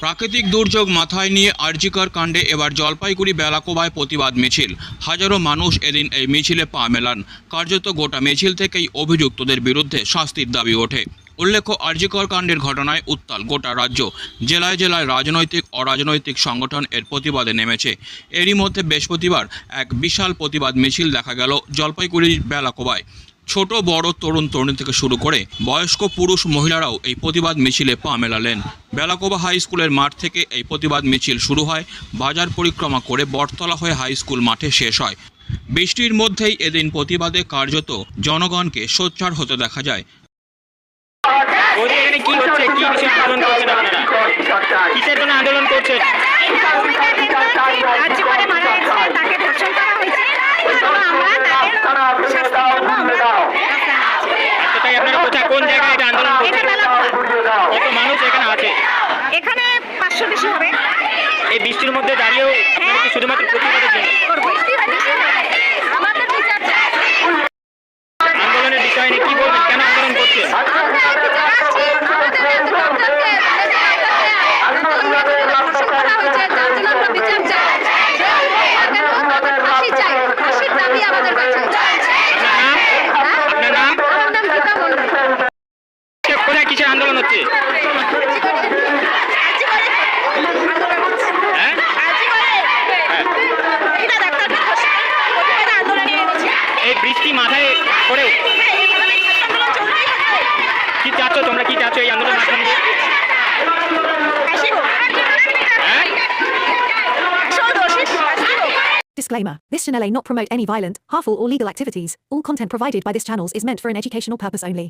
প্রাকৃতিক দুর্যোগ মাথায় নিয়ে আরজিকর কাণ্ডে এবার জলপাইগুড়ি বেলাকোবায় প্রতিবাদ মিছিল। হাজারো মানুষ এদিন এই মিছিলে পা মেলান। কার্যত গোটা মিছিল থেকেই অভিযুক্তদের বিরুদ্ধে শাস্তির দাবি ওঠে। উল্লেখ্য, আরজিকর কাণ্ডের ঘটনায় উত্তাল গোটা রাজ্য। জেলায় জেলায় রাজনৈতিক অরাজনৈতিক সংগঠন এর প্রতিবাদে নেমেছে। এরই মধ্যে বৃহস্পতিবার এক বিশাল প্রতিবাদ মিছিল দেখা গেল জলপাইগুড়ির বেলাকোবায়। ছোট বড় তরুণ তরুণী থেকে শুরু করে বয়স্ক পুরুষ মহিলারাও এই প্রতিবাদ মিছিলে পা মেলালেন। বেলাকোবা হাই স্কুলের মাঠ থেকে এই প্রতিবাদ মিছিল শুরু হয়, বাজার পরিক্রমা করে বটতলা হয়ে হাই স্কুল মাঠে শেষ হয়। বৃষ্টির মধ্যেই এদিন প্রতিবাদে কার্যত জনগণকে সোচ্চার হতে দেখা যায়। এখানে কি হচ্ছে, কি বিষয়ে আন্দোলন করছেন আপনারা? কিসের জন্য আন্দোলন করছেন? তাই আপনারা কোথায়, কোন জায়গায় এটা আন্দোলন করছেন? কত মানুষ এখানে আছে? এখানে 500 বেশি হবে। এই বৃষ্টির মধ্যে দাঁড়িয়েও কি শুধুমাত্র প্রতিবাদের জন্য? আন্দোলনের বিষয় নিয়ে কি বলবেন, কেন আন্দোলন করছেন? আপনার নাম? কোথায় কিসের আন্দোলন হচ্ছে? এই বৃষ্টি মাথায় পড়ে কি চাচ্ছ তোমরা, কি চাচ্ছ এই আন্দোলনের মাধ্যমে? Disclaimer. This channel may not promote any violent, harmful or legal activities. All content provided by this channel is meant for an educational purpose only.